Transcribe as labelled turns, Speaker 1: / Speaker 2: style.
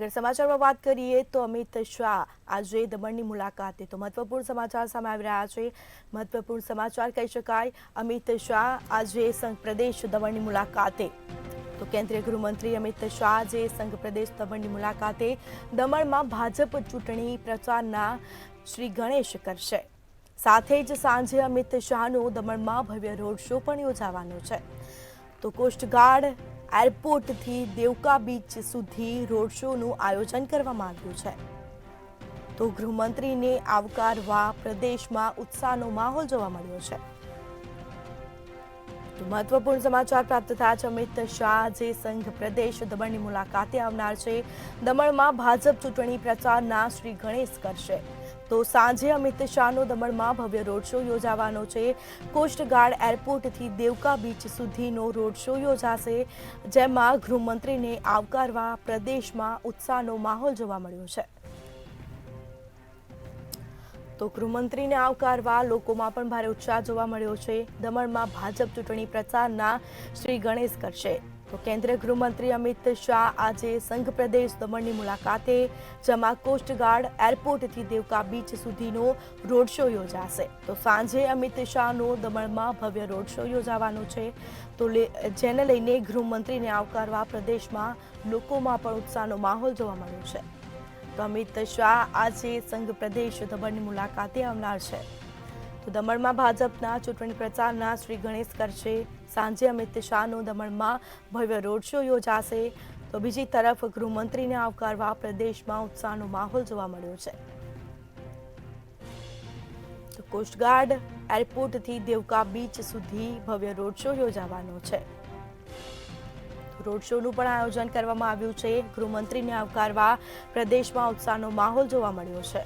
Speaker 1: આગળ સમાચારમાં વાત કરીએ તો અમિત શાહ આજે દમણની મુલાકાતે તો મહત્વપૂર્ણ સમાચાર સામે આવી રહ્યા છે। મહત્વપૂર્ણ સમાચાર કહી શકાય। અમિત શાહ આજે સંઘ પ્રદેશ દમણની મુલાકાતે તો કેન્દ્રીય ગૃહમંત્રી અમિત શાહ આજે સંઘ પ્રદેશ દમણની મુલાકાતે દમણમાં ભાજપ ચૂંટણી પ્રચારના શ્રી ગણેશ કરશે। સાથે જ સાંજે અમિત શાહનો દમણમાં ભવ્ય રોડ શો પણ યોજાવાનો છે। તો કોસ્ટગાર્ડ એરપોર્ટથી દેવકા બીચ સુધી રોડ શોનું આયોજન કરવામાં આવ્યું છે। તો ગૃહમંત્રીને આવકારવા પ્રદેશમાં ઉત્સાહનો માહોલ જોવા મળ્યો છે। તો મહત્વપૂર્ણ સમાચાર પ્રાપ્ત થયા છે। અમિત શાહ જે સંઘ પ્રદેશ દમણની મુલાકાતે આવનાર છે। દમણમાં ભાજપ ચૂંટણી પ્રચારના શ્રી ગણેશ કરશે। તો સાંજે અમિત શાહનો દમણમાં ભવ્ય રોડ શો યોજાવાનો છે। કોસ્ટગાર્ડ એરપોર્ટથી દેવકા બીચ સુધીનો રોડ શો યોજાશે, જેમાં ગૃહમંત્રીને આવકારવા પ્રદેશમાં ઉત્સાહનો માહોલ જોવા મળ્યો છે। તો ગૃહમંત્રીને આવકારવા લોકોમાં પણ ભારે ઉત્સાહ જોવા મળ્યો છે। દમણમાં ભાજપ ચૂંટણી પ્રચારના શ્રી ગણેશ કરશે। તો કેન્દ્રીય ગૃહમંત્રી અમિત શાહ આજે સંઘ પ્રદેશ દમણની મુલાકાતે, જેમાં કોસ્ટગાર્ડ એરપોર્ટથી દેવકા બીચ સુધીનો રોડ શો યોજાશે। તો સાંજે અમિત શાહનો દમણમાં ભવ્ય રોડ શો યોજાવાનો છે। તો જેને લઈને ગૃહમંત્રીને આવકારવા પ્રદેશમાં લોકોમાં પણ ઉત્સાહનો માહોલ જોવા મળ્યો છે। તો અમિત શાહ આજે સંઘ પ્રદેશ દમણની મુલાકાતે આવનાર છે। તો દમણમાં ભાજપના ચૂંટણી પ્રચારના શ્રી ગણેશ કરશે। સાંજે અમિત શાહનો દમણમાં ભવ્ય રોડ શો યોજાશે। તો બીજી તરફ ગૃહમંત્રીને આવકારવા પ્રદેશમાં ઉત્સાહનો માહોલ જોવા મળ્યો છે। તો કોસ્ટગાર્ડ એરપોર્ટથી દેવકા બીચ સુધી ભવ્ય રોડ શો યોજાવાનો છે। રોડ શોનું પણ આયોજન કરવામાં આવ્યું છે। ગૃહમંત્રીને આવકારવા પ્રદેશમાં ઉત્સાહનો માહોલ જોવા મળ્યો છે।